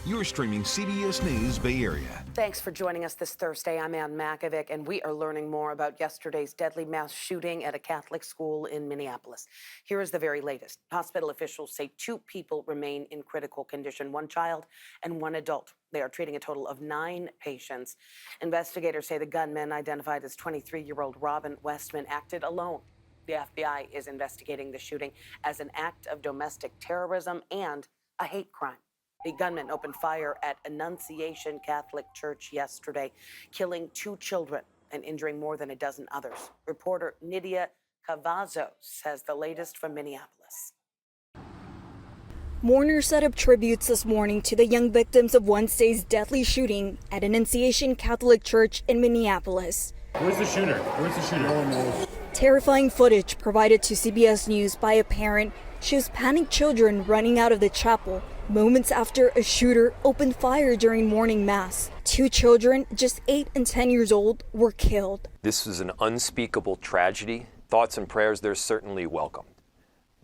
You're streaming CBS News Bay Area. Thanks for joining us this Thursday. I'm Ann Makovic, and we are learning more about yesterday's deadly mass shooting at a Catholic school in Minneapolis. Here is the very latest. Hospital officials say 2 people remain in critical condition, 1 child and 1 adult. They are treating a total of 9 patients. Investigators say the gunman, identified as 23-year-old Robin Westman, acted alone. The FBI is investigating the shooting as an act of domestic terrorism and a hate crime. The gunman opened fire at Annunciation Catholic Church yesterday, killing 2 children and injuring more than a dozen others. Reporter Nydia Cavazos has the latest from Minneapolis. Mourners set up tributes this morning to the young victims of Wednesday's deadly shooting at Annunciation Catholic Church in Minneapolis. Where's the shooter? No one knows. Terrifying footage provided to CBS News by a parent shows panicked children running out of the chapel moments after a shooter opened fire during morning mass. 2 children, just 8 and 10 years old, were killed. This is an unspeakable tragedy. Thoughts and prayers, they're certainly welcome,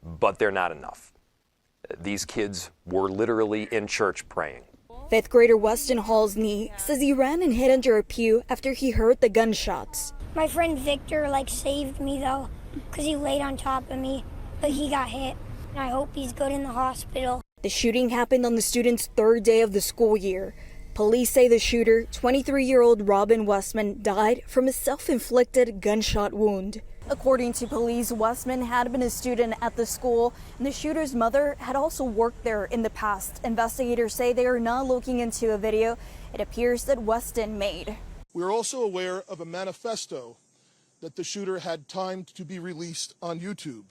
but they're not enough. These kids were literally in church praying. 5th grader Weston Halsney says he ran and hid under a pew after he heard the gunshots. My friend Victor saved me though, because he laid on top of me, but he got hit. And I hope he's good in the hospital. The shooting happened on the student's 3rd day of the school year. Police say the shooter, 23-year-old Robin Westman, died from a self-inflicted gunshot wound. According to police, Westman had been a student at the school, and the shooter's mother had also worked there in the past. Investigators say they are now looking into a video it appears that Weston made. We're also aware of a manifesto that the shooter had timed to be released on YouTube.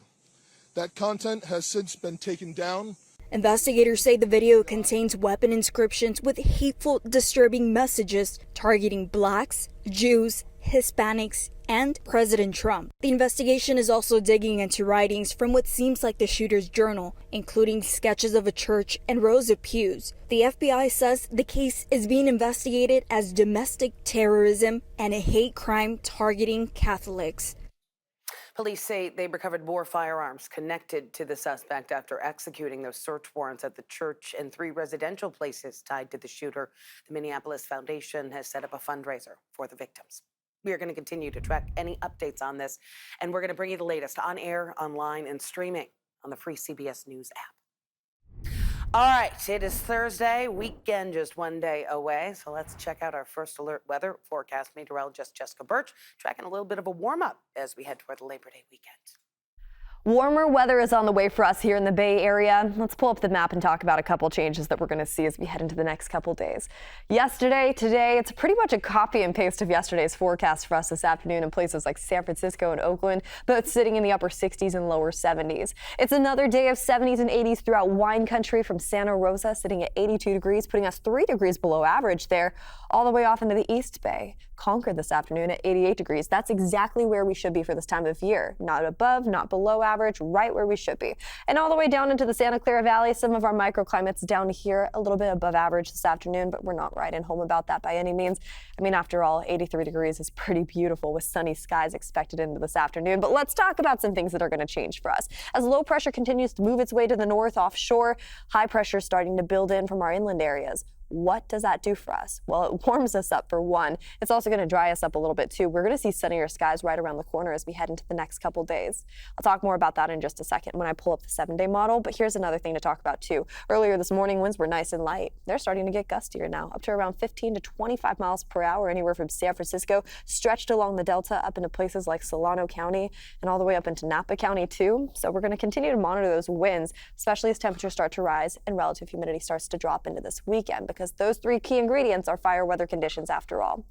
That content has since been taken down. Investigators say the video contains weapon inscriptions with hateful, disturbing messages targeting blacks, Jews, Hispanics, and President Trump. The investigation is also digging into writings from what seems like the shooter's journal, including sketches of a church and rows of pews. The FBI says the case is being investigated as domestic terrorism and a hate crime targeting Catholics. Police say they recovered more firearms connected to the suspect after executing those search warrants at the church and 3 residential places tied to the shooter. The Minneapolis Foundation has set up a fundraiser for the victims. We are going to continue to track any updates on this, and we're going to bring you the latest on air, online, and streaming on the free CBS News app. All right, it is Thursday, weekend just 1 day away, so let's check out our first alert weather forecast. Meteorologist Jessica Birch tracking a little bit of a warm-up as we head toward the Labor Day weekend. Warmer weather is on the way for us here in the Bay Area. Let's pull up the map and talk about a couple changes that we're going to see as we head into the next couple days. Yesterday, today, it's pretty much a copy and paste of yesterday's forecast for us this afternoon in places like San Francisco and Oakland, both sitting in the upper 60s and lower 70s. It's another day of 70s and 80s throughout wine country, from Santa Rosa sitting at 82 degrees, putting us 3 degrees below average there, all the way off into the East Bay. Concord this afternoon at 88 degrees. That's exactly where we should be for this time of year. Not above, not below average, right where we should be. And all the way down into the Santa Clara Valley, some of our microclimates down here a little bit above average this afternoon, but we're not riding home about that by any means. I mean, after all, 83 degrees is pretty beautiful with sunny skies expected into this afternoon. But let's talk about some things that are going to change for us. As low pressure continues to move its way to the north offshore, high pressure is starting to build in from our inland areas. What does that do for us? Well, it warms us up for one. It's also going to dry us up a little bit too. We're going to see sunnier skies right around the corner as we head into the next couple days. I'll talk more about that in just a second when I pull up the 7-day model, but here's another thing to talk about too. Earlier this morning, winds were nice and light. They're starting to get gustier now, up to around 15 to 25 miles per hour, anywhere from San Francisco, stretched along the Delta up into places like Solano County and all the way up into Napa County too. So we're going to continue to monitor those winds, especially as temperatures start to rise and relative humidity starts to drop into this weekend, because those 3 key ingredients are fire weather conditions after all.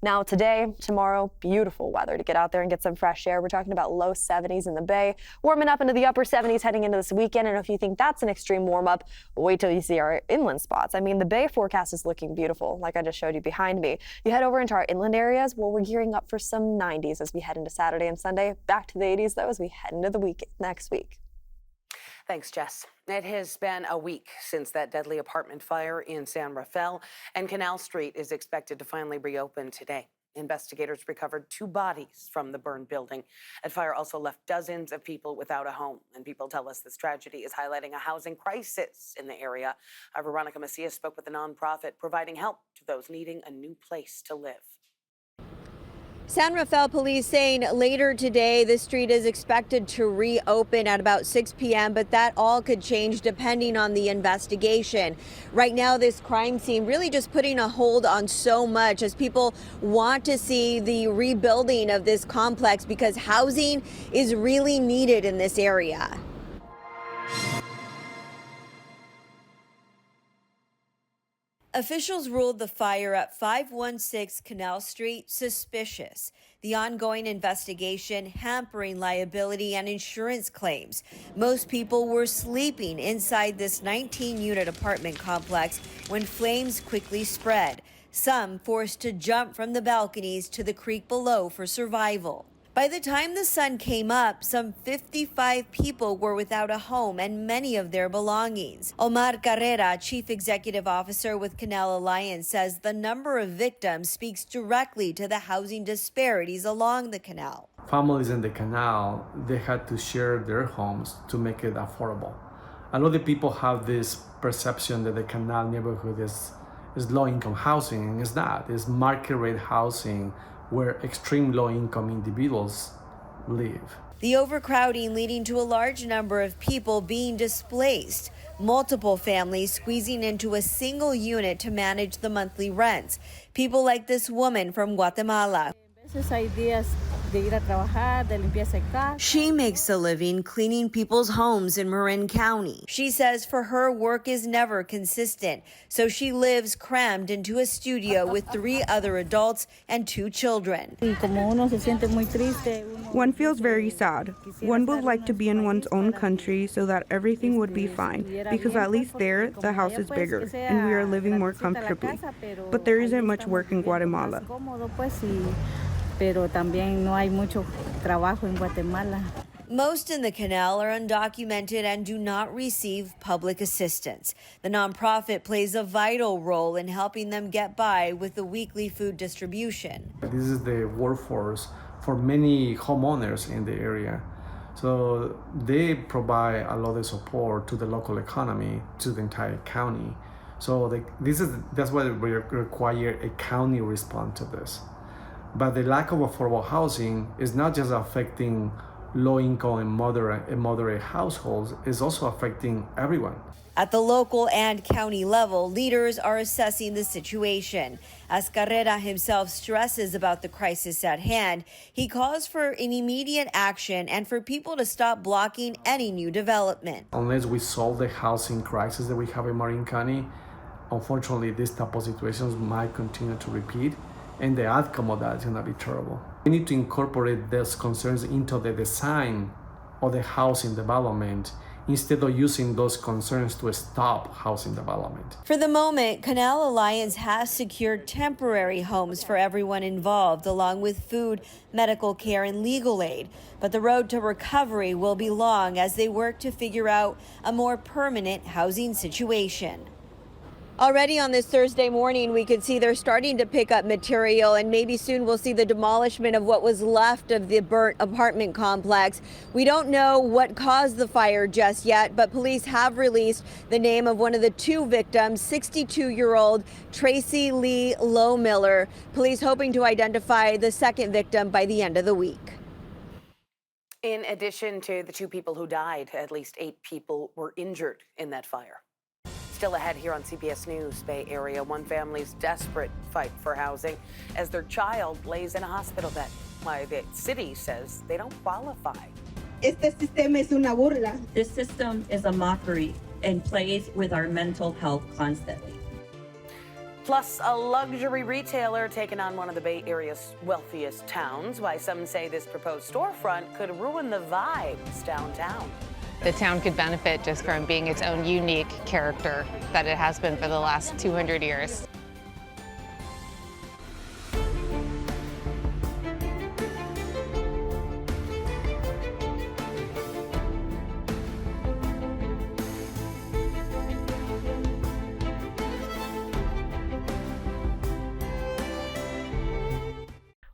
Now today, tomorrow, beautiful weather to get out there and get some fresh air. We're talking about low 70s in the Bay, warming up into the upper 70s heading into this weekend. And if you think that's an extreme warm up, wait till you see our inland spots. I mean, the Bay forecast is looking beautiful, like I just showed you behind me. You head over into our inland areas, well, we're gearing up for some 90s as we head into Saturday and Sunday. Back to the 80s, though, as we head into the week next week. Thanks, Jess. It has been a week since that deadly apartment fire in San Rafael, and Canal Street is expected to finally reopen today. Investigators recovered 2 bodies from the burned building. That fire also left dozens of people without a home. And people tell us this tragedy is highlighting a housing crisis in the area. Our Veronica Macias spoke with a nonprofit providing help to those needing a new place to live. San Rafael police saying later today the street is expected to reopen at about 6 p.m., but that all could change depending on the investigation. Right now, this crime scene really just putting a hold on so much as people want to see the rebuilding of this complex because housing is really needed in this area. Officials ruled the fire at 516 Canal Street suspicious. The ongoing investigation hampering liability and insurance claims. Most people were sleeping inside this 19-unit apartment complex when flames quickly spread. Some forced to jump from the balconies to the creek below for survival. By the time the sun came up, some 55 people were without a home and many of their belongings. Omar Carrera, Chief Executive Officer with Canal Alliance, says the number of victims speaks directly to the housing disparities along the canal. Families in the canal, they had to share their homes to make it affordable. A lot of people have this perception that the canal neighborhood is low-income housing, and it's not. It's market rate housing where extreme low-income individuals live. The overcrowding leading to a large number of people being displaced, multiple families squeezing into a single unit to manage the monthly rents. People like this woman from Guatemala. She makes a living cleaning people's homes in Marin County. She says for her, work is never consistent, so she lives crammed into a studio with 3 other adults and 2 children. One feels very sad. One would like to be in one's own country so that everything would be fine, because at least there, the house is bigger and we are living more comfortably. But there isn't much work in Guatemala. Most in the canal are undocumented and do not receive public assistance. The nonprofit plays a vital role in helping them get by with the weekly food distribution. This is the workforce for many homeowners in the area. So they provide a lot of support to the local economy, to the entire county. So that's why we require a county response to this. But the lack of affordable housing is not just affecting low-income and moderate households, it's also affecting everyone. At the local and county level, leaders are assessing the situation. As Carrera himself stresses about the crisis at hand, he calls for an immediate action and for people to stop blocking any new development. Unless we solve the housing crisis that we have in Marin County, unfortunately, these type of situations might continue to repeat, and the outcome of that is going to be terrible. We need to incorporate these concerns into the design of the housing development instead of using those concerns to stop housing development. For the moment, Canal Alliance has secured temporary homes for everyone involved, along with food, medical care, and legal aid. But the road to recovery will be long as they work to figure out a more permanent housing situation. Already on this Thursday morning, we could see they're starting to pick up material, and maybe soon we'll see the demolishment of what was left of the burnt apartment complex. We don't know what caused the fire just yet, but police have released the name of one of the 2 victims, 62-year-old Tracy Lee Lowmiller. Police hoping to identify the second victim by the end of the week. In addition to the 2 people who died, at least 8 people were injured in that fire. Still ahead here on CBS News Bay Area, one family's desperate fight for housing as their child lays in a hospital bed. Why the city says they don't qualify. This system is a mockery and plays with our mental health constantly. Plus, a luxury retailer taking on one of the Bay Area's wealthiest towns. Why some say this proposed storefront could ruin the vibes downtown. The town could benefit just from being its own unique character that it has been for the last 200 years.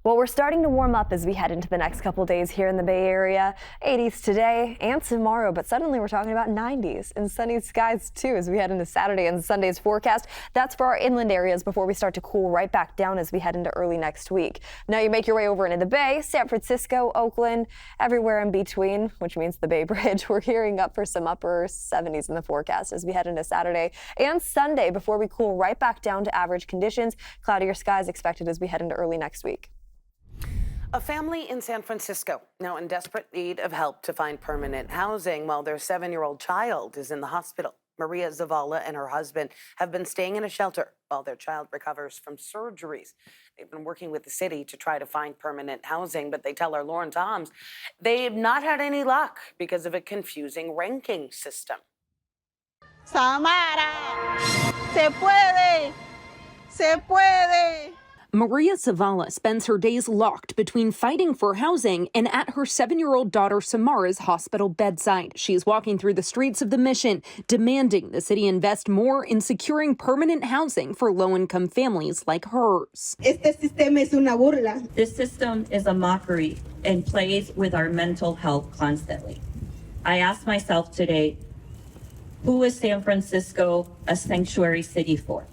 Well, we're starting to warm up as we head into the next couple days here in the Bay Area. 80s today and tomorrow, but suddenly we're talking about 90s and sunny skies too as we head into Saturday and Sunday's forecast. That's for our inland areas before we start to cool right back down as we head into early next week. Now you make your way over into the Bay, San Francisco, Oakland, everywhere in between, which means the Bay Bridge. We're gearing up for some upper 70s in the forecast as we head into Saturday and Sunday before we cool right back down to average conditions. Cloudier skies expected as we head into early next week. A family in San Francisco now in desperate need of help to find permanent housing while their 7-year-old child is in the hospital. Maria Zavala and her husband have been staying in a shelter while their child recovers from surgeries. They've been working with the city to try to find permanent housing, but they tell our Lauren Toms they've not had any luck because of a confusing ranking system. Samara, se puede, se puede. Maria Zavala spends her days locked between fighting for housing and at her 7-year-old daughter Samara's hospital bedside. She is walking through the streets of the Mission, demanding the city invest more in securing permanent housing for low-income families like hers. This system is a mockery and plays with our mental health constantly. I asked myself today, who is San Francisco a sanctuary city for?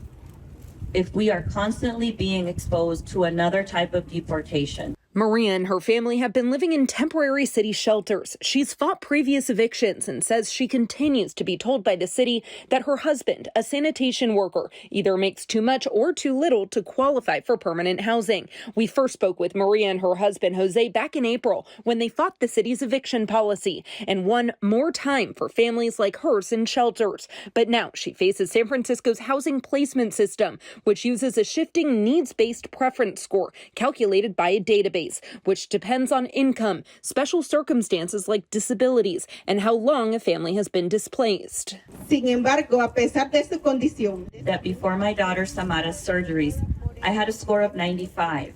If we are constantly being exposed to another type of deportation. Maria and her family have been living in temporary city shelters. She's fought previous evictions and says she continues to be told by the city that her husband, a sanitation worker, either makes too much or too little to qualify for permanent housing. We first spoke with Maria and her husband, Jose, back in April when they fought the city's eviction policy and won more time for families like hers in shelters. But now she faces San Francisco's housing placement system, which uses a shifting needs-based preference score calculated by a database, which depends on income, special circumstances like disabilities, and how long a family has been displaced. Sin embargo, a pesar de su condición, that before my daughter Samara's surgeries, I had a score of 95.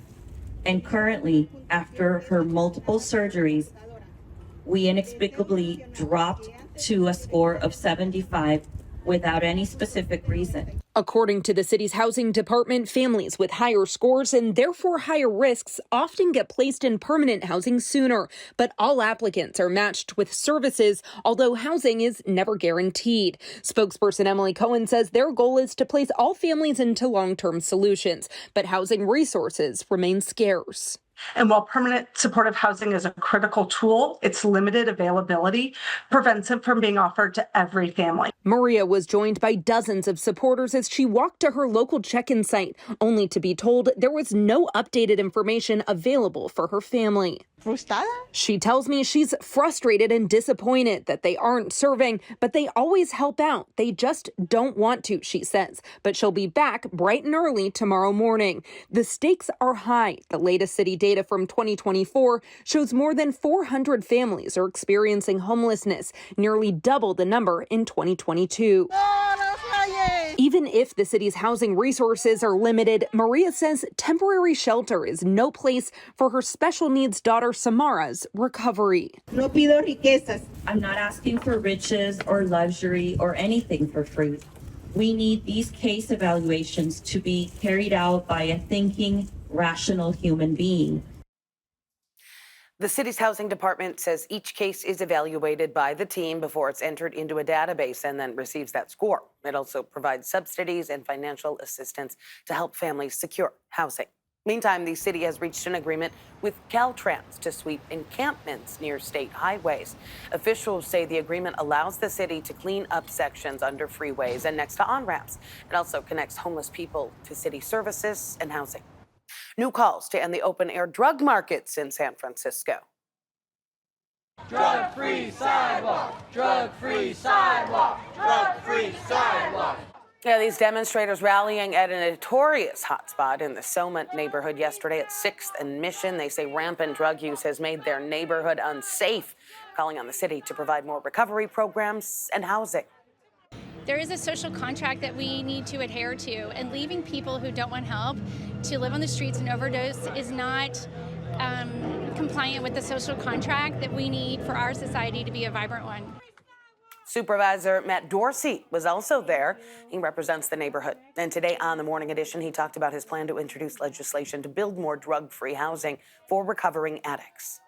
And currently, after her multiple surgeries, we inexplicably dropped to a score of 75 without any specific reason. According to the city's housing department, families with higher scores and therefore higher risks often get placed in permanent housing sooner. But all applicants are matched with services, although housing is never guaranteed. Spokesperson Emily Cohen says their goal is to place all families into long-term solutions, but housing resources remain scarce. And while permanent supportive housing is a critical tool, its limited availability prevents it from being offered to every family. Maria was joined by dozens of supporters as she walked to her local check-in site, only to be told there was no updated information available for her family. Frustrada? She tells me she's frustrated and disappointed that they aren't serving, but they always help out. They just don't want to, she says. But she'll be back bright and early tomorrow morning. The stakes are high. The latest city data from 2024 shows more than 400 families are experiencing homelessness, nearly double the number in 2022. Even if the city's housing resources are limited, Maria says temporary shelter is no place for her special needs daughter Samara's recovery. No pido riquezas. I'm not asking for riches or luxury or anything for free. We need these case evaluations to be carried out by a thinking, rational human being. The city's housing department says each case is evaluated by the team before it's entered into a database and then receives that score. It also provides subsidies and financial assistance to help families secure housing. Meantime, the city has reached an agreement with Caltrans to sweep encampments near state highways. Officials say the agreement allows the city to clean up sections under freeways and next to on-ramps. It also connects homeless people to city services and housing. New calls to end the open-air drug markets in San Francisco. Drug-free sidewalk, drug-free sidewalk, drug-free sidewalk. Yeah, these demonstrators rallying at a notorious hotspot in the Soma neighborhood yesterday at 6th and Mission. They say rampant drug use has made their neighborhood unsafe, calling on the city to provide more recovery programs and housing. There is a social contract that we need to adhere to, and leaving people who don't want help to live on the streets and overdose is not compliant with the social contract that we need for our society to be a vibrant one. Supervisor Matt Dorsey was also there. He represents the neighborhood. And today on the Morning Edition, he talked about his plan to introduce legislation to build more drug-free housing for recovering addicts.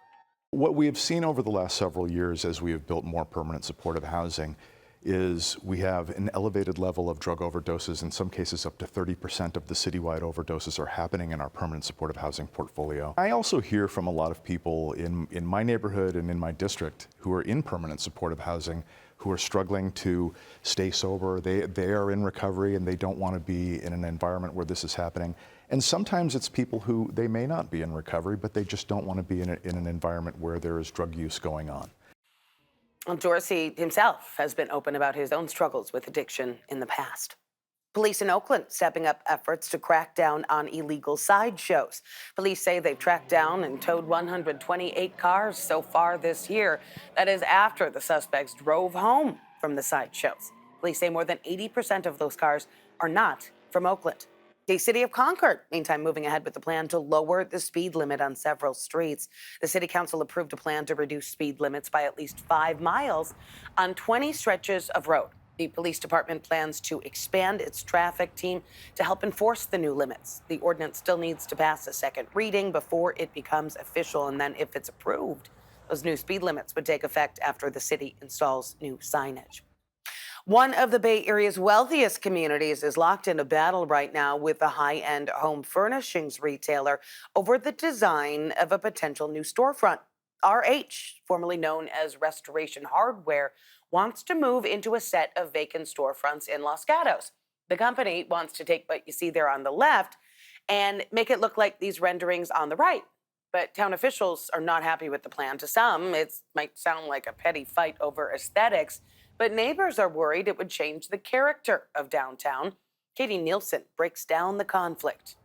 What we have seen over the last several years as we have built more permanent supportive housing is we have an elevated level of drug overdoses. In some cases, up to 30% of the citywide overdoses are happening in our permanent supportive housing portfolio. I also hear from a lot of people in my neighborhood and in my district who are in permanent supportive housing who are struggling to stay sober. They are in recovery and they don't want to be in an environment where this is happening. And sometimes it's people who they may not be in recovery, but they just don't want to be in an environment where there is drug use going on. Well, Dorsey himself has been open about his own struggles with addiction in the past. Police in Oakland stepping up efforts to crack down on illegal sideshows. Police say they've tracked down and towed 128 cars so far this year. That is after the suspects drove home from the sideshows. Police say more than 80% of those cars are not from Oakland. The city of Concord, meantime, moving ahead with the plan to lower the speed limit on several streets. The city council approved a plan to reduce speed limits by at least 5 miles on 20 stretches of road. The police department plans to expand its traffic team to help enforce the new limits. The ordinance still needs to pass a second reading before it becomes official, and then if it's approved, those new speed limits would take effect after the city installs new signage. One of the Bay Area's wealthiest communities is locked in a battle right now with a high-end home furnishings retailer over the design of a potential new storefront. RH, formerly known as Restoration Hardware, wants to move into a set of vacant storefronts in Los Gatos. The company wants to take what you see there on the left and make it look like these renderings on the right. But town officials are not happy with the plan. To some, it might sound like a petty fight over aesthetics, but neighbors are worried it would change the character of downtown. Katie Nielsen breaks down the conflict.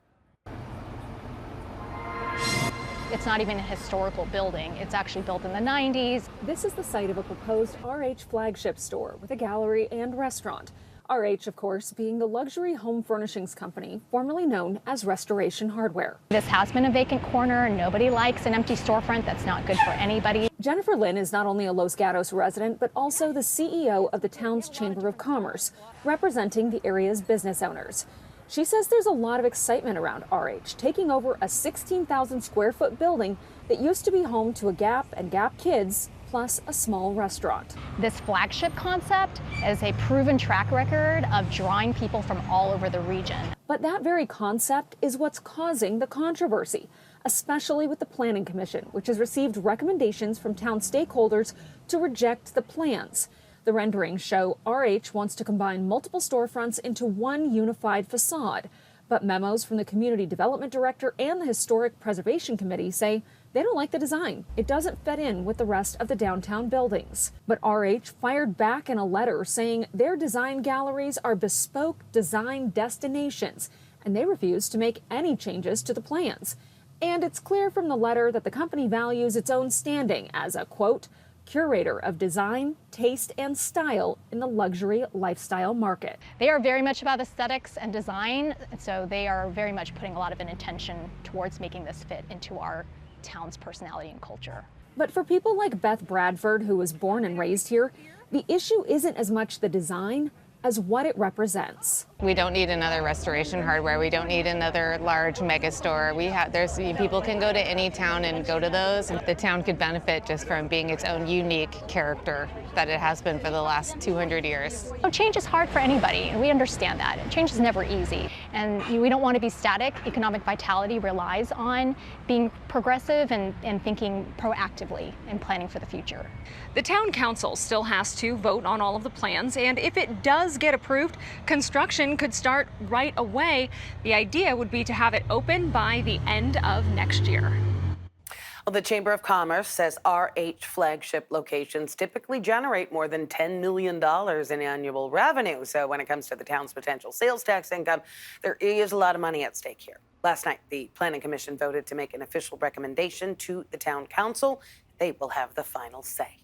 It's not even a historical building. It's actually built in the 90s. This is the site of a proposed RH flagship store with a gallery and restaurant. RH, of course, being the luxury home furnishings company formerly known as Restoration Hardware. This has been a vacant corner. Nobody likes an empty storefront. That's not good for anybody. Jennifer Lynn is not only a Los Gatos resident, but also the CEO of the town's Chamber of Commerce, representing the area's business owners. She says there's a lot of excitement around RH, taking over a 16,000 square foot building that used to be home to a Gap and Gap Kids, plus a small restaurant. This flagship concept is a proven track record of drawing people from all over the region. But that very concept is what's causing the controversy, especially with the Planning Commission, which has received recommendations from town stakeholders to reject the plans. The renderings show RH wants to combine multiple storefronts into one unified facade, but memos from the Community Development Director and the Historic Preservation Committee say they don't like the design. It doesn't fit in with the rest of the downtown buildings. But RH fired back in a letter saying their design galleries are bespoke design destinations, and they refuse to make any changes to the plans. And it's clear from the letter that the company values its own standing as a, quote, curator of design, taste, and style in the luxury lifestyle market. They are very much about aesthetics and design, and so they are very much putting a lot of an intention towards making this fit into our town's personality and culture. But for people like Beth Bradford, who was born and raised here, the issue isn't as much the design as what it represents. We don't need another Restoration Hardware. We don't need another large mega store. People can go to any town and go to those. The town could benefit just from being its own unique character that it has been for the last 200 years. Change is hard for anybody, and we understand that. Change is never easy, and we don't want to be static. Economic vitality relies on being progressive and thinking proactively and planning for the future. The town council still has to vote on all of the plans, and if it does get approved, construction could start right away. The idea would be to have it open by the end of next year. Well, the Chamber of Commerce says RH flagship locations typically generate more than $10 million in annual revenue. So when it comes to the town's potential sales tax income, there is a lot of money at stake here. Last night, the Planning Commission voted to make an official recommendation to the town council. They will have the final say.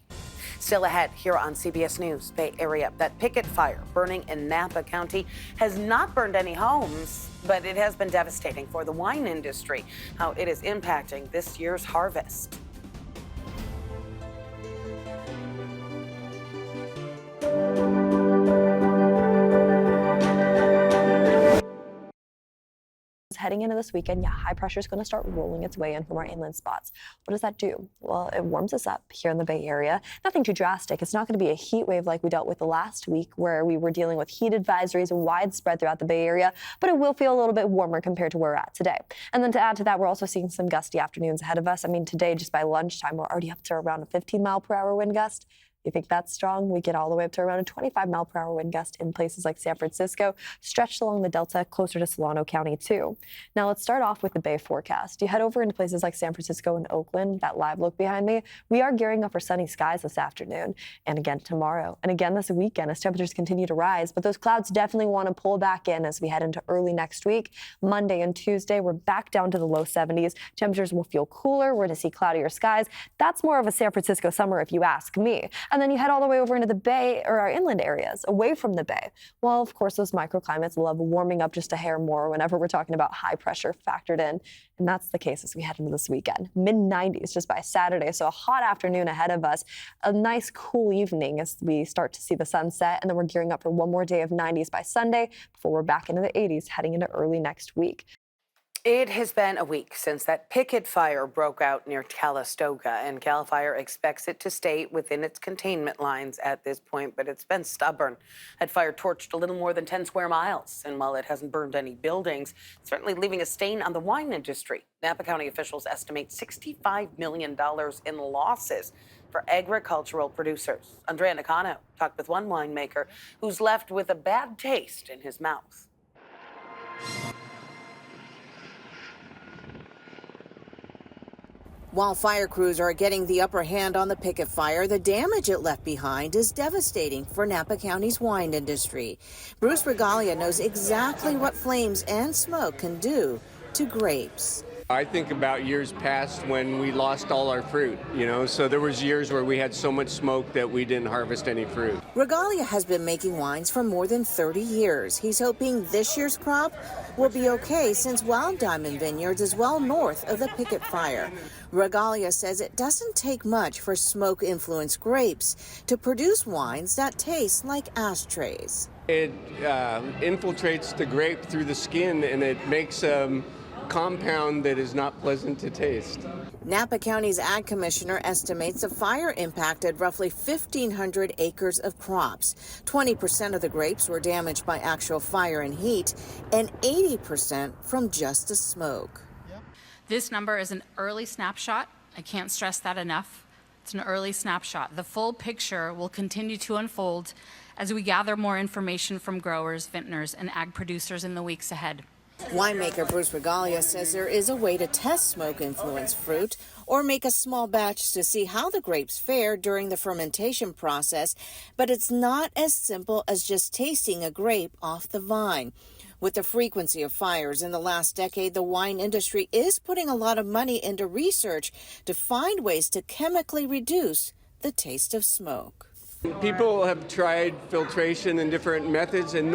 Still ahead here on CBS News Bay Area, that picket fire burning in Napa County has not burned any homes, but it has been devastating for the wine industry, how it is impacting this year's harvest. heading into this weekend, high pressure is going to start rolling its way in from our inland spots. What does that do? Well, it warms us up here in the Bay Area. Nothing too drastic. It's not going to be a heat wave like we dealt with the last week, where we were dealing with heat advisories widespread throughout the Bay Area, but it will feel a little bit warmer compared to where we're at today. And then to add to that, we're also seeing some gusty afternoons ahead of us. I mean, today, just by lunchtime, we're already up to around a 15-mile-per-hour wind gust. You think that's strong? We get all the way up to around a 25-mile-per-hour wind gust in places like San Francisco, stretched along the Delta, closer to Solano County, too. Now, let's start off with the Bay forecast. You head over into places like San Francisco and Oakland, that live look behind me. We are gearing up for sunny skies this afternoon and again tomorrow and again this weekend as temperatures continue to rise. But those clouds definitely want to pull back in as we head into early next week. Monday and Tuesday, we're back down to the low 70s. Temperatures will feel cooler. We're going to see cloudier skies. That's more of a San Francisco summer, if you ask me. And then you head all the way over into the Bay, or our inland areas, away from the Bay. Well, of course, those microclimates love warming up just a hair more whenever we're talking about high pressure factored in. And that's the case as we head into this weekend. Mid-90s just by Saturday, so a hot afternoon ahead of us. A nice cool evening as we start to see the sunset, and then we're gearing up for one more day of 90s by Sunday before we're back into the 80s heading into early next week. It has been a week since that picket fire broke out near Calistoga, and CAL FIRE expects it to stay within its containment lines at this point, but it's been stubborn. That fire torched a little more than 10 square miles, and while it hasn't burned any buildings, it's certainly leaving a stain on the wine industry. Napa County officials estimate $65 million in losses for agricultural producers. Andrea Nakano talked with one winemaker who's left with a bad taste in his mouth. While fire crews are getting the upper hand on the picket fire, the damage it left behind is devastating for Napa County's wine industry. Bruce Regalia knows exactly what flames and smoke can do to grapes. I think about years past when we lost all our fruit, so there was years where we had so much smoke that we didn't harvest any fruit. Regalia has been making wines for more than 30 years. He's hoping this year's crop will be okay since Wild Diamond Vineyards is well north of the picket fire. Regalia says it doesn't take much for smoke-influenced grapes to produce wines that taste like ashtrays. It infiltrates the grape through the skin, and it makes compound that is not pleasant to taste. Napa County's Ag Commissioner estimates the fire impacted roughly 1,500 acres of crops. 20% of the grapes were damaged by actual fire and heat, and 80% from just the smoke. This number is an early snapshot. I can't stress that enough. It's an early snapshot. The full picture will continue to unfold as we gather more information from growers, vintners, and ag producers in the weeks ahead. Winemaker Bruce Regalia says there is a way to test smoke-influenced fruit or make a small batch to see how the grapes fare during the fermentation process, but it's not as simple as just tasting a grape off the vine. With the frequency of fires in the last decade, the wine industry is putting a lot of money into research to find ways to chemically reduce the taste of smoke. People have tried filtration and different methods, and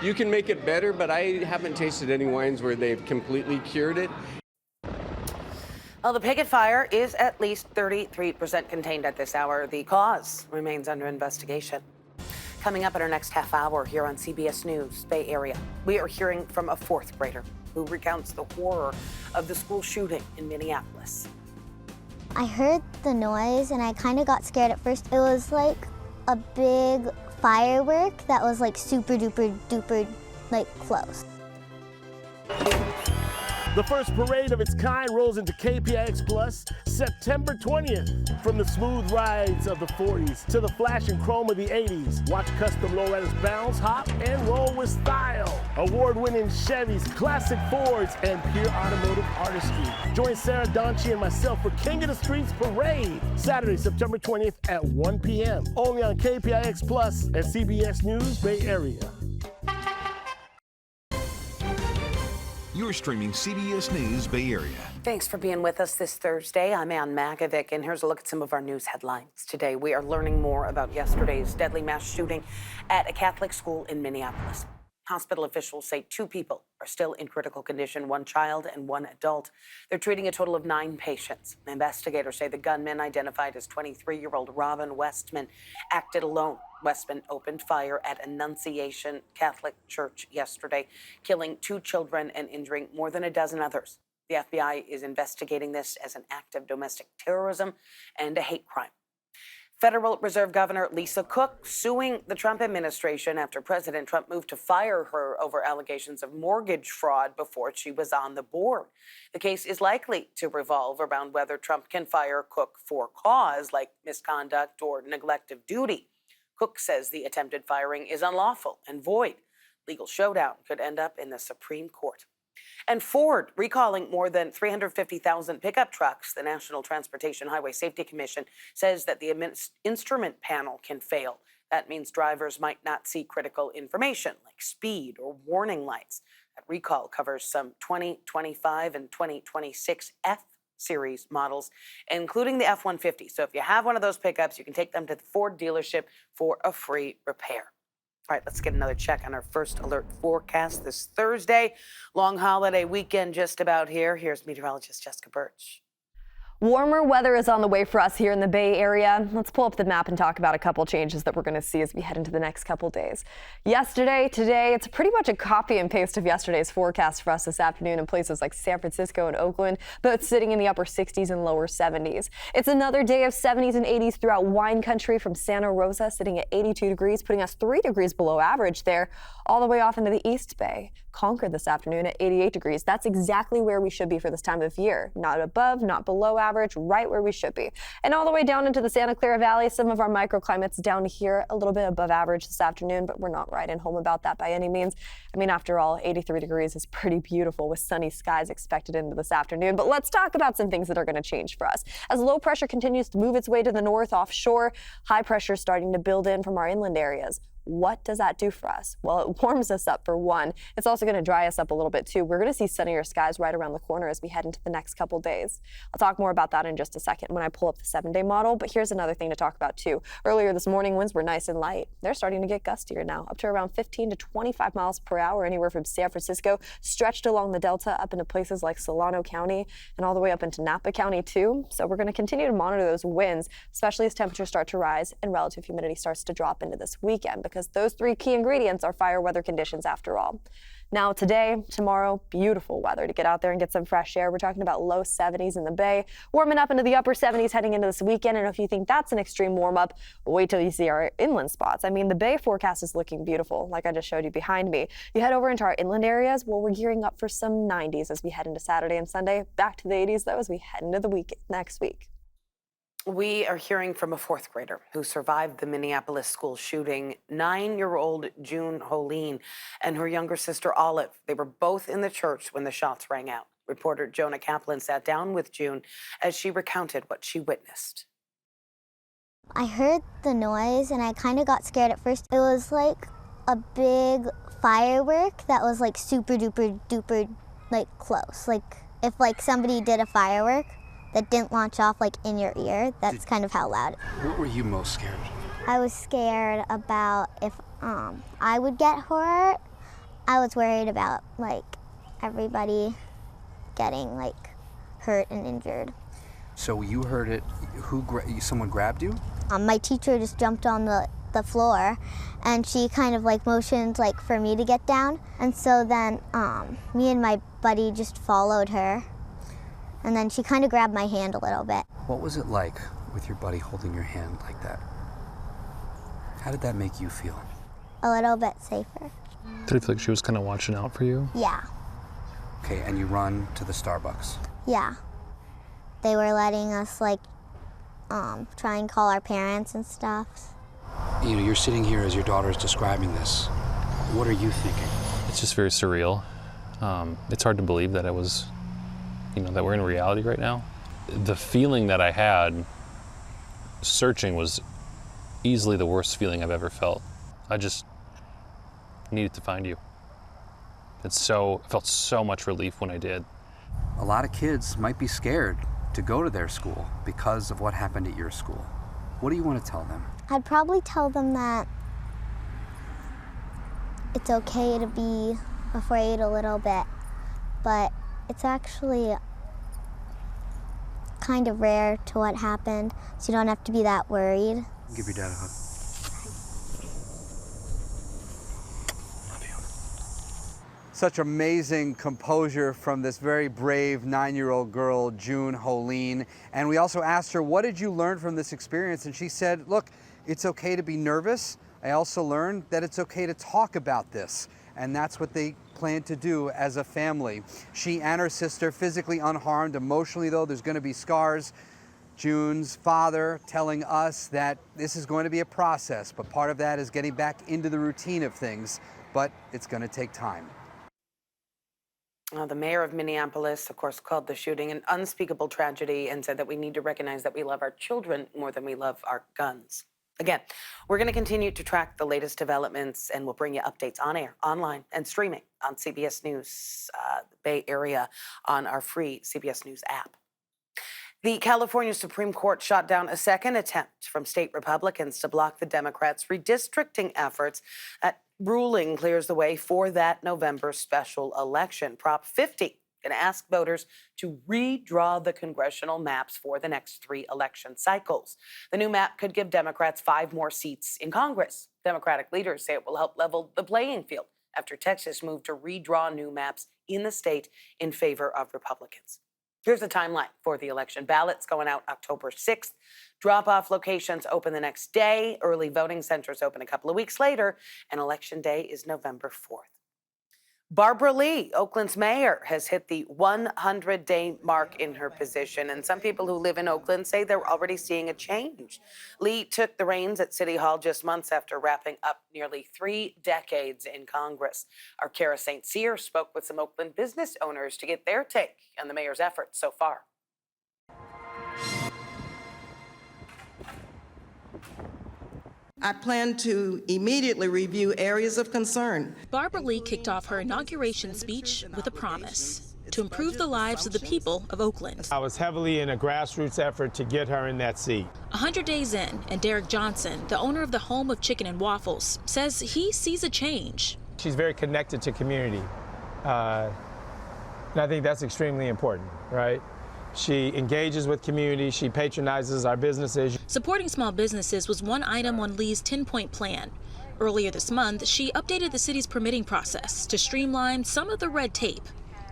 you can make it better, but I haven't tasted any wines where they've completely cured it. Well, the picket fire is at least 33% contained at this hour. The cause remains under investigation. Coming up in our next half hour here on CBS News Bay Area, we are hearing from a fourth grader who recounts the horror of the school shooting in Minneapolis. I heard the noise and I kind of got scared at first. It was like a big firework that was like super duper duper like close. The first parade of its kind rolls into KPIX Plus September 20th. From the smooth rides of the 40s to the flash and chrome of the 80s, watch custom lowriders bounce, hop, and roll with style. Award-winning Chevys, classic Fords, and pure automotive artistry. Join Sarah Donchi and myself for King of the Streets Parade, Saturday, September 20th at 1 p.m. Only on KPIX Plus and CBS News Bay Area. You're streaming CBS News Bay Area. Thanks for being with us this Thursday. I'm Ann Makovic, and here's a look at some of our news headlines. Today, we are learning more about yesterday's deadly mass shooting at a Catholic school in Minneapolis. Hospital officials say 2 people are still in critical condition, 1 child and 1 adult. They're treating a total of 9 patients. Investigators say the gunman, identified as 23-year-old Robin Westman, acted alone. Westman opened fire at Annunciation Catholic Church yesterday, killing 2 children and injuring more than a dozen others. The FBI is investigating this as an act of domestic terrorism and a hate crime. Federal Reserve Governor Lisa Cook suing the Trump administration after President Trump moved to fire her over allegations of mortgage fraud before she was on the board. The case is likely to revolve around whether Trump can fire Cook for cause like misconduct or neglect of duty. Cook says the attempted firing is unlawful and void. Legal showdown could end up in the Supreme Court. And Ford recalling more than 350,000 pickup trucks. The National Transportation Highway Safety Commission says that the instrument panel can fail. That means drivers might not see critical information like speed or warning lights. That recall covers some 2025 and 2026 F-Series models, including the F-150. So if you have one of those pickups, you can take them to the Ford dealership for a free repair. All right, let's get another check on our first alert forecast this Thursday. Long holiday weekend just about here. Here's meteorologist Jessica Birch. Warmer weather is on the way for us here in the Bay Area. Let's pull up the map and talk about a couple changes that we're going to see as we head into the next couple days. Yesterday, today, it's pretty much a copy and paste of yesterday's forecast for us this afternoon in places like San Francisco and Oakland, both sitting in the upper 60s and lower 70s. It's another day of 70s and 80s throughout wine country, from Santa Rosa sitting at 82 degrees, putting us 3 degrees below average there, all the way off into the East Bay. Concord this afternoon at 88 degrees. That's exactly where we should be for this time of year. Not above, not below average, right where we should be. And all the way down into the Santa Clara Valley, some of our microclimates down here a little bit above average this afternoon, but we're not riding home about that by any means. I mean, after all, 83 degrees is pretty beautiful with sunny skies expected into this afternoon. But let's talk about some things that are going to change for us. As low pressure continues to move its way to the north offshore, high pressure is starting to build in from our inland areas. What does that do for us? Well, it warms us up for one. It's also going to dry us up a little bit too. We're going to see sunnier skies right around the corner as we head into the next couple days. I'll talk more about that in just a second when I pull up the 7-day model, but here's another thing to talk about too. Earlier this morning, winds were nice and light. They're starting to get gustier now, up to around 15 to 25 miles per hour, anywhere from San Francisco, stretched along the Delta up into places like Solano County and all the way up into Napa County too. So we're going to continue to monitor those winds, especially as temperatures start to rise and relative humidity starts to drop into this weekend, because those 3 key ingredients are fire weather conditions after all. Now today, tomorrow, beautiful weather to get out there and get some fresh air. We're talking about low 70s in the Bay, warming up into the upper 70s heading into this weekend. And if you think that's an extreme warm up, wait till you see our inland spots. I mean, the Bay forecast is looking beautiful, like I just showed you behind me. You head over into our inland areas, well, we're gearing up for some 90s as we head into Saturday and Sunday. Back to the 80s, though, as we head into the week next week. We are hearing from a 4th grader who survived the Minneapolis school shooting, 9-year-old June Holeen and her younger sister Olive. They were both in the church when the shots rang out. Reporter Jonah Kaplan sat down with June as she recounted what she witnessed. I heard the noise and I kind of got scared at first. It was like a big firework that was like super duper duper like close. Like if like somebody did a firework that didn't launch off like in your ear, that's kind of how loud. What were you most scared? I was scared about if I would get hurt. I was worried about like everybody getting like hurt and injured. So you heard it, someone grabbed you? My teacher just jumped on the floor and she kind of like motioned like for me to get down. And so then me and my buddy just followed her. And then she kind of grabbed my hand a little bit. What was it like with your buddy holding your hand like that? How did that make you feel? A little bit safer. Did it feel like she was kind of watching out for you? Yeah. Okay, and you run to the Starbucks. Yeah. They were letting us like try and call our parents and stuff. You know, you're sitting here as your daughter is describing this. What are you thinking? It's just very surreal. It's hard to believe that it was, that we're in reality right now. The feeling that I had searching was easily the worst feeling I've ever felt. I just needed to find you. I felt so much relief when I did. A lot of kids might be scared to go to their school because of what happened at your school. What do you want to tell them? I'd probably tell them that it's okay to be afraid a little bit, but it's actually kind of rare to what happened, so you don't have to be that worried. Give your dad a hug. Such amazing composure from this very brave 9-year-old girl, June Holeen. And we also asked her, what did you learn from this experience? And she said, look, it's okay to be nervous. I also learned that it's okay to talk about this. And that's what they plan to do as a family. She and her sister physically unharmed. Emotionally, though, there's going to be scars. June's father telling us that this is going to be a process, but part of that is getting back into the routine of things, but it's going to take time. The mayor of Minneapolis, of course, called the shooting an unspeakable tragedy and said that we need to recognize that we love our children more than we love our guns. Again, we're going to continue to track the latest developments, and we'll bring you updates on air, online, and streaming on CBS News Bay Area on our free CBS News app. The California Supreme Court shot down a second attempt from state Republicans to block the Democrats' redistricting efforts. That ruling clears the way for that November special election. Prop 50 going to ask voters to redraw the congressional maps for the next 3 election cycles. The new map could give Democrats 5 more seats in Congress. Democratic leaders say it will help level the playing field after Texas moved to redraw new maps in the state in favor of Republicans. Here's the timeline for the election. Ballots going out October 6th. Drop-off locations open the next day. Early voting centers open a couple of weeks later. And Election Day is November 4th. Barbara Lee, Oakland's mayor, has hit the 100-day mark in her position. And some people who live in Oakland say they're already seeing a change. Lee took the reins at City Hall just months after wrapping up nearly 3 decades in Congress. Our Kara St. Cyr spoke with some Oakland business owners to get their take on the mayor's efforts so far. I plan to immediately review areas of concern. Barbara Lee kicked off her inauguration speech with a promise to improve the lives of the people of Oakland. I was heavily in a grassroots effort to get her in that seat. 100 days in, and Derek Johnson, the owner of the Home of Chicken and Waffles, says he sees a change. She's very connected to community, and I think that's extremely important, right? She engages with community. She patronizes our businesses. Supporting small businesses was one item on Lee's 10-point plan. Earlier this month, she updated the city's permitting process to streamline some of the red tape,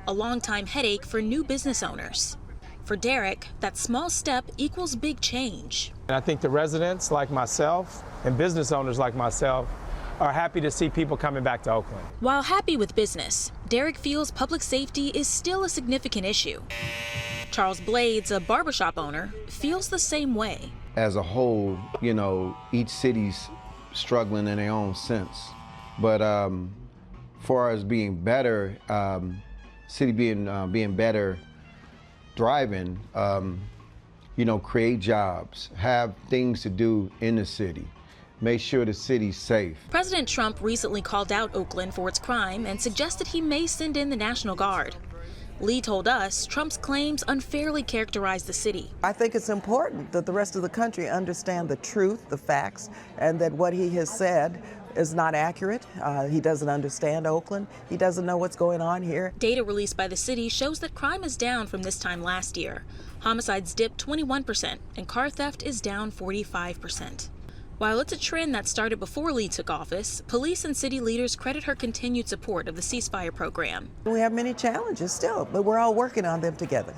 a longtime headache for new business owners. For Derek, that small step equals big change. And I think the residents like myself and business owners like myself are happy to see people coming back to Oakland. While happy with business, Derek feels public safety is still a significant issue. Charles Blades, a barbershop owner, feels the same way. As a whole, you know, each city's struggling in their own sense. But far as being better, city being better, thriving, you know, create jobs, have things to do in the city, make sure the city's safe. President Trump recently called out Oakland for its crime and suggested he may send in the National Guard. Lee told us Trump's claims unfairly characterized the city. I think it's important that the rest of the country understand the truth, the facts, and that what he has said is not accurate. He doesn't understand Oakland. He doesn't know what's going on here. Data released by the city shows that crime is down from this time last year. Homicides dipped 21%, and car theft is down 45%. While it's a trend that started before Lee took office, police and city leaders credit her continued support of the ceasefire program. We have many challenges still, but we're all working on them together.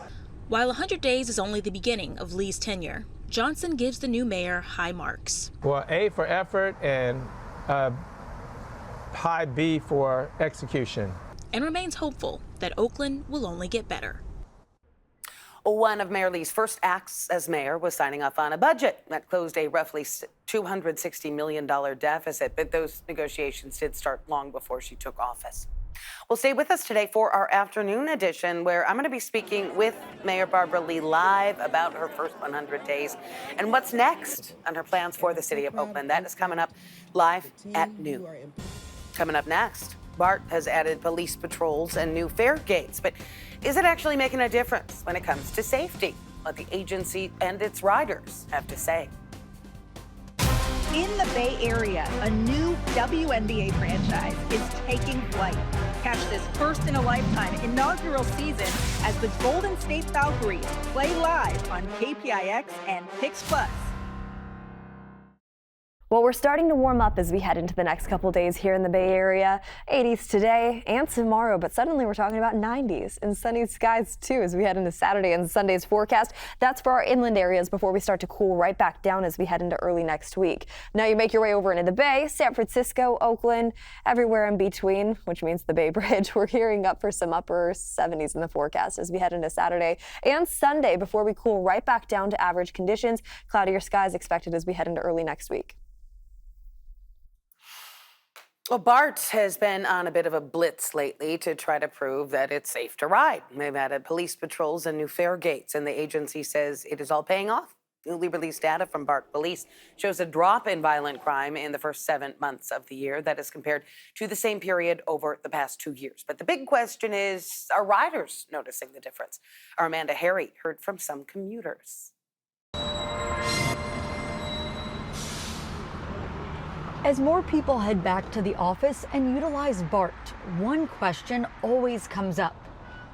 While 100 days is only the beginning of Lee's tenure, Johnson gives the new mayor high marks. Well, A for effort and high B for execution. And remains hopeful that Oakland will only get better. One of Mayor Lee's first acts as mayor was signing off on a budget that closed a roughly $260 million deficit, but those negotiations did start long before she took office. Well, stay with us today for our afternoon edition, where I'm going to be speaking with Mayor Barbara Lee live about her first 100 days and what's next on her plans for the city of Oakland. That is coming up live at noon. Coming up next, BART has added police patrols and new fare gates, but is it actually making a difference when it comes to safety? What the agency and its riders have to say. In the Bay Area, a new WNBA franchise is taking flight. Catch this first-in-a-lifetime inaugural season as the Golden State Valkyries play live on KPIX and Pix Plus. Well, we're starting to warm up as we head into the next couple days here in the Bay Area. 80s today and tomorrow, but suddenly we're talking about 90s and sunny skies too as we head into Saturday and Sunday's forecast. That's for our inland areas before we start to cool right back down as we head into early next week. Now you make your way over into the Bay, San Francisco, Oakland, everywhere in between, which means the Bay Bridge. We're gearing up for some upper 70s in the forecast as we head into Saturday and Sunday before we cool right back down to average conditions. Cloudier skies expected as we head into early next week. Well, BART has been on a bit of a blitz lately to try to prove that it's safe to ride. They've added police patrols and new fare gates, and the agency says it is all paying off. Newly released data from BART Police shows a drop in violent crime in the first 7 months of the year. That is compared to the same period over the past 2 years. But the big question is, are riders noticing the difference? Our Amanda Harry heard from some commuters. As more people head back to the office and utilize BART, one question always comes up.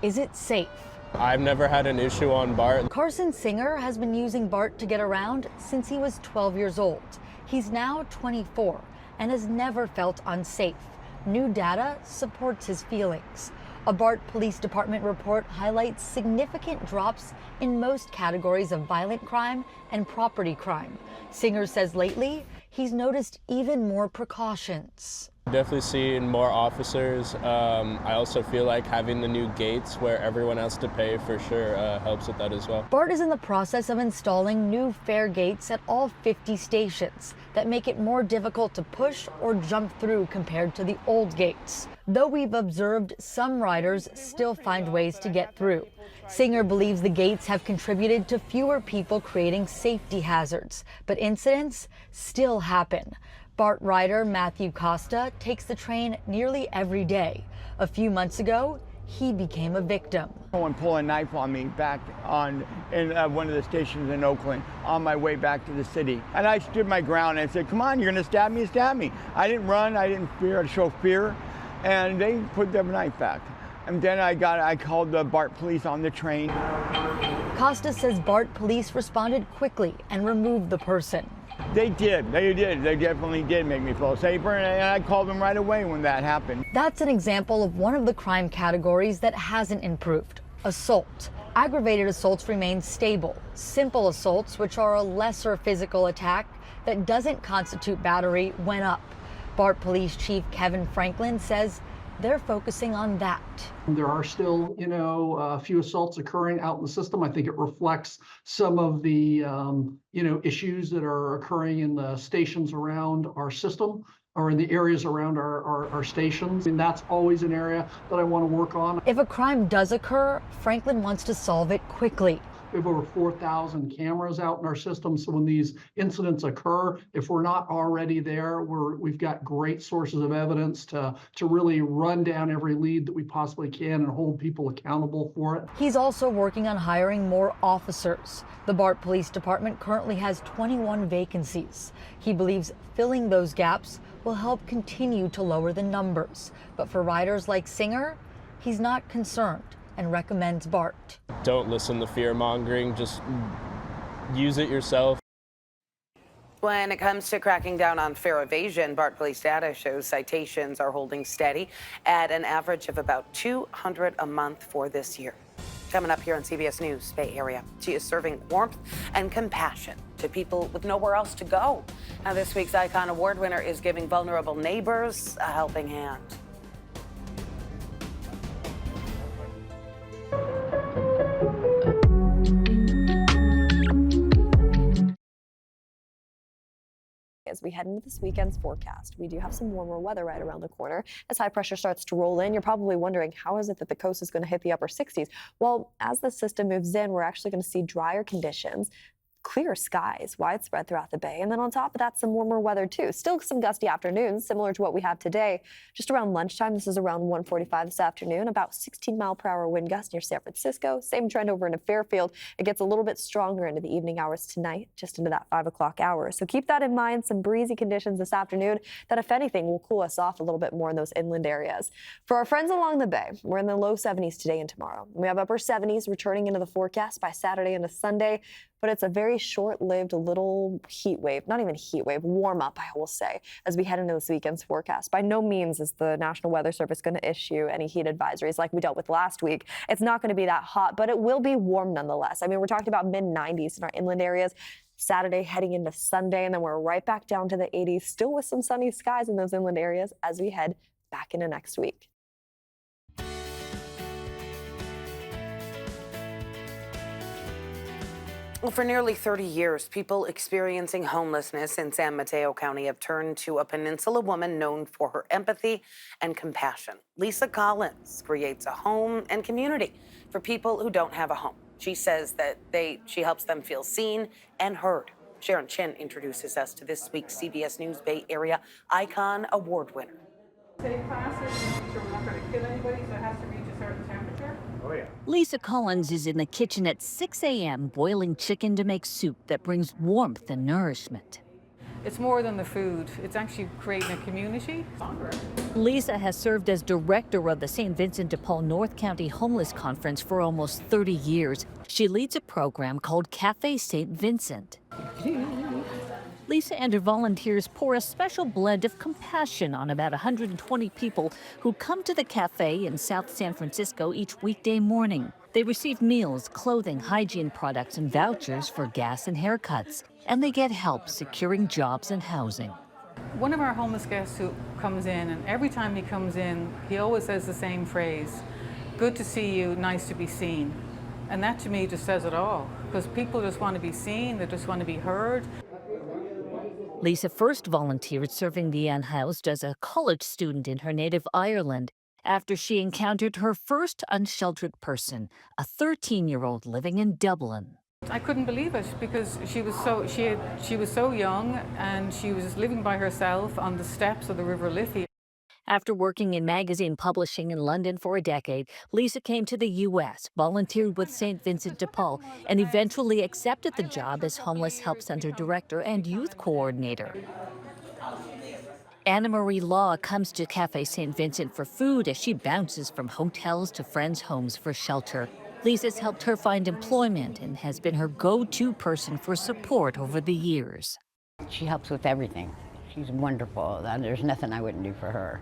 Is it safe? I've never had an issue on BART. Carson Singer has been using BART to get around since he was 12 years old. He's now 24 and has never felt unsafe. New data supports his feelings. A BART Police Department report highlights significant drops in most categories of violent crime and property crime. Singer says lately, he's noticed even more precautions. Definitely seeing more officers. I also feel like having the new gates where everyone has to pay for sure helps with that as well. BART is in the process of installing new fare gates at all 50 stations that make it more difficult to push or jump through compared to the old gates. Though we've observed some riders still find ways to get through. Singer believes the gates have contributed to fewer people creating safety hazards, but incidents still happen. BART rider Matthew Costa takes the train nearly every day. A few months ago, he became a victim. Someone pulled a knife on me back in one of the stations in Oakland on my way back to the city. And I stood my ground and said, come on, you're gonna stab me, stab me. I didn't run, I didn't show fear, and they put the knife back. And then I called the BART police on the train. Costa says BART police responded quickly and removed the person. They did. They definitely did make me feel safer, and I called them right away when that happened. That's an example of one of the crime categories that hasn't improved: assault. Aggravated assaults remain stable. Simple assaults, which are a lesser physical attack that doesn't constitute battery, went up. BART Police Chief Kevin Franklin says they're focusing on that. There are still, a few assaults occurring out in the system. I think it reflects some of the, issues that are occurring in the stations around our system or in the areas around our stations. And that's always an area that I want to work on. If a crime does occur, Franklin wants to solve it quickly. We have over 4,000 cameras out in our system. So when these incidents occur, if we're not already there, we've got great sources of evidence to really run down every lead that we possibly can and hold people accountable for it. He's also working on hiring more officers. The BART Police Department currently has 21 vacancies. He believes filling those gaps will help continue to lower the numbers. But for riders like Singer, he's not concerned and recommends BART. Don't listen to fear mongering, just use it yourself. When it comes to cracking down on fare evasion, BART Police data shows citations are holding steady at an average of about 200 a month for this year. Coming up here on CBS News Bay Area, she is serving warmth and compassion to people with nowhere else to go. Now, this week's Icon Award winner is giving vulnerable neighbors a helping hand. As we head into this weekend's forecast, we do have some warmer weather right around the corner. As high pressure starts to roll in, you're probably wondering, how is it that the coast is going to hit the upper 60s? Well, as the system moves in, we're actually going to see drier conditions. clear skies widespread throughout the bay. And then on top of that, some warmer weather too. Still some gusty afternoons, similar to what we have today. Just around lunchtime, this is around 1:45 this afternoon, about 16-mile-per-hour wind gusts near San Francisco. Same trend over into Fairfield. It gets a little bit stronger into the evening hours tonight, just into that 5 o'clock hour. So keep that in mind. Some breezy conditions this afternoon that, if anything, will cool us off a little bit more in those inland areas. For our friends along the bay, we're in the low 70s today and tomorrow. We have upper 70s returning into the forecast by Saturday into Sunday, but it's a very short-lived little heat wave, not even heat wave, warm up, I will say, as we head into this weekend's forecast. By no means is the National Weather Service going to issue any heat advisories like we dealt with last week. It's not going to be that hot, but it will be warm nonetheless. I mean, we're talking about mid-90s in our inland areas. Saturday heading into Sunday, and then we're right back down to the 80s, still with some sunny skies in those inland areas as we head back into next week. Well, for nearly 30 years, people experiencing homelessness in San Mateo County have turned to a peninsula woman known for her empathy and compassion. Lisa Collins creates a home and community for people who don't have a home. She says that she helps them feel seen and heard. Sharon Chin introduces us to this week's CBS News Bay Area Icon Award winner. Take classes and make sure we're not going to kill anybody, so it has to reach a certain temperature. Oh, yeah. Lisa Collins is in the kitchen at 6 a.m. boiling chicken to make soup that brings warmth and nourishment. It's more than the food. It's actually creating a community. Lisa has served as director of the St. Vincent de Paul North County Homeless Conference for almost 30 years. She leads a program called Cafe St. Vincent. Lisa and her volunteers pour a special blend of compassion on about 120 people who come to the cafe in South San Francisco each weekday morning. They receive meals, clothing, hygiene products, and vouchers for gas and haircuts. And they get help securing jobs and housing. One of our homeless guests who comes in, and every time he comes in, he always says the same phrase, "Good to see you, nice to be seen." And that to me just says it all, because people just want to be seen, they just want to be heard. Lisa first volunteered serving the unhoused as a college student in her native Ireland after she encountered her first unsheltered person, a 13-year-old living in Dublin. I couldn't believe it because she was so young and she was living by herself on the steps of the River Liffey. After working in magazine publishing in London for a decade, Lisa came to the U.S., volunteered with St. Vincent de Paul, and eventually accepted the job as Homeless Help Center Director and Youth Coordinator. Anna Marie Law comes to Cafe St. Vincent for food as she bounces from hotels to friends' homes for shelter. Lisa's helped her find employment and has been her go-to person for support over the years. She helps with everything. She's wonderful. There's nothing I wouldn't do for her.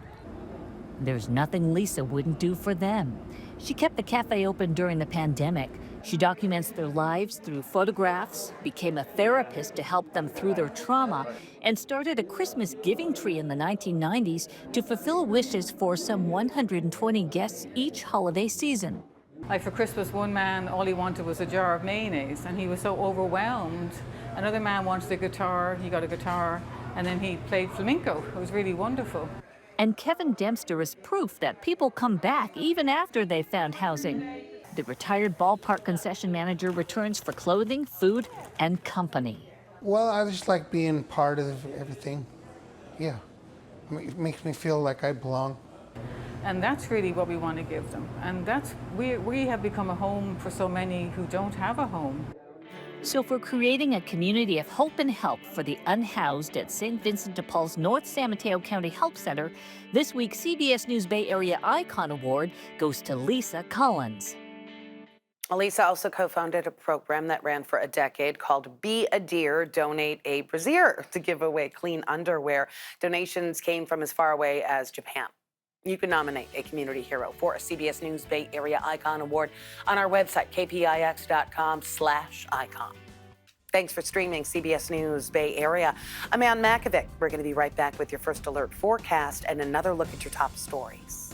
There's nothing Lisa wouldn't do for them. She kept the cafe open during the pandemic. She documents their lives through photographs, became a therapist to help them through their trauma, and started a Christmas giving tree in the 1990s to fulfill wishes for some 120 guests each holiday season. Like for Christmas, one man, all he wanted was a jar of mayonnaise, and he was so overwhelmed. Another man wanted a guitar, he got a guitar, and then he played flamenco. It was really wonderful. And Kevin Dempster is proof that people come back even after they've found housing. The retired ballpark concession manager returns for clothing, food, and company. Well, I just like being part of everything. Yeah, it makes me feel like I belong. And that's really what we want to give them. And that's, we have become a home for so many who don't have a home. So for creating a community of hope and help for the unhoused at St. Vincent de Paul's North San Mateo County Help Center, this week's CBS News Bay Area Icon Award goes to Lisa Collins. Lisa also co-founded a program that ran for a decade called Be a Deer, Donate a Brassiere to give away clean underwear. Donations came from as far away as Japan. You can nominate a community hero for a CBS News Bay Area Icon Award on our website, kpix.com/icon. Thanks for streaming CBS News Bay Area. I'm Ann Makovic. We're going to be right back with your first alert forecast and another look at your top stories.